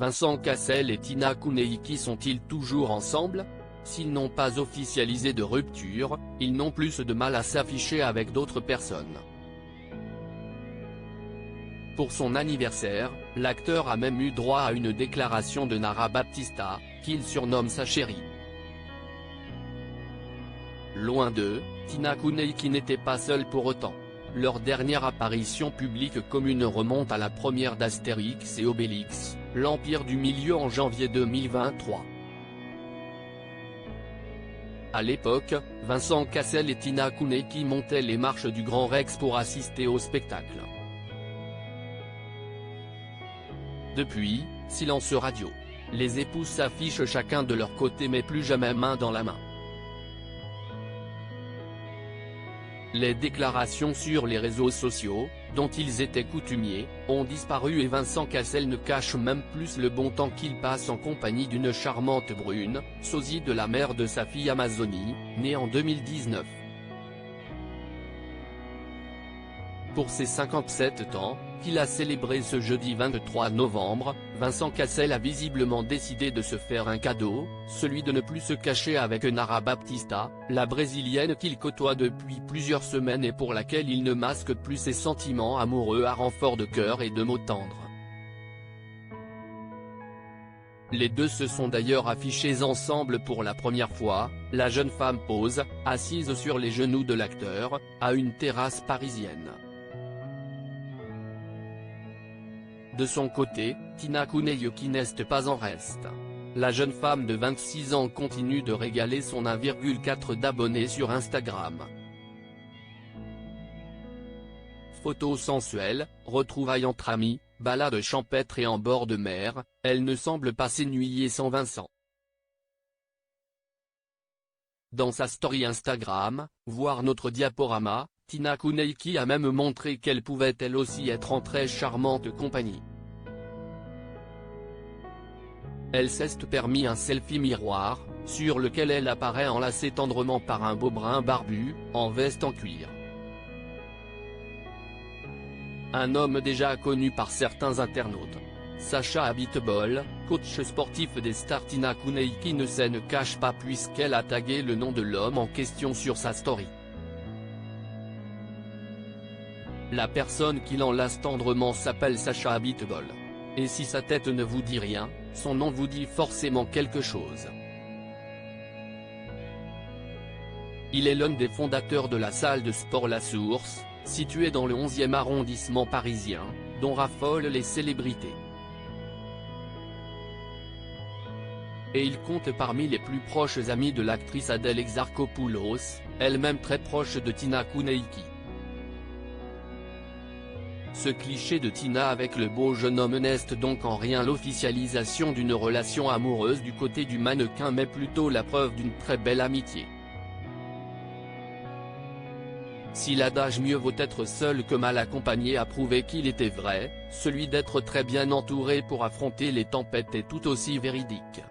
Vincent Cassel et Tina Kuneiki sont-ils toujours ensemble? S'ils n'ont pas officialisé de rupture, ils n'ont plus de mal à s'afficher avec d'autres personnes. Pour son anniversaire, l'acteur a même eu droit à une déclaration de Nara Baptista, qu'il surnomme sa chérie. Loin d'eux, Tina Kuneiki n'était pas seule pour autant. Leur dernière apparition publique commune remonte à la première d'Astérix et Obélix, l'Empire du Milieu en janvier 2023. À l'époque, Vincent Cassel et Tina Kuneiki montaient les marches du Grand Rex pour assister au spectacle. Depuis, silence radio. Les époux s'affichent chacun de leur côté mais plus jamais main dans la main. Les déclarations sur les réseaux sociaux, dont ils étaient coutumiers, ont disparu et Vincent Cassel ne cache même plus le bon temps qu'il passe en compagnie d'une charmante brune, sosie de la mère de sa fille Amazonie, née en 2019. Pour ses 57 ans, qu'il a célébré ce jeudi 23 novembre, Vincent Cassel a visiblement décidé de se faire un cadeau, celui de ne plus se cacher avec Nara Baptista, la brésilienne qu'il côtoie depuis plusieurs semaines et pour laquelle il ne masque plus ses sentiments amoureux à renfort de cœur et de mots tendres. Les deux se sont d'ailleurs affichés ensemble pour la première fois, la jeune femme pose, assise sur les genoux de l'acteur, à une terrasse parisienne. De son côté, Tina Kuneiki n'est pas en reste. La jeune femme de 26 ans continue de régaler son 1,4 d'abonnés sur Instagram. Photos sensuelles, retrouvailles entre amis, balades champêtres et en bord de mer, elle ne semble pas s'ennuyer sans Vincent. Dans sa story Instagram, voir notre diaporama, Tina Kuneiki a même montré qu'elle pouvait elle aussi être en très charmante compagnie. Elle s'est permis un selfie miroir, sur lequel elle apparaît enlacée tendrement par un beau brun barbu, en veste en cuir. Un homme déjà connu par certains internautes. Sacha Abitbol, coach sportif des stars. Tina Kuneiki ne se cache pas puisqu'elle a tagué le nom de l'homme en question sur sa story. La personne qui l'enlace tendrement s'appelle Sacha Abitbol. Et si sa tête ne vous dit rien, son nom vous dit forcément quelque chose. Il est l'un des fondateurs de la salle de sport La Source, située dans le 11e arrondissement parisien, dont raffolent les célébrités. Et il compte parmi les plus proches amis de l'actrice Adèle Exarchopoulos, elle-même très proche de Tina Kuneiki. Ce cliché de Tina avec le beau jeune homme n'est donc en rien l'officialisation d'une relation amoureuse du côté du mannequin mais plutôt la preuve d'une très belle amitié. Si l'adage mieux vaut être seul que mal accompagné a prouvé qu'il était vrai, celui d'être très bien entouré pour affronter les tempêtes est tout aussi véridique.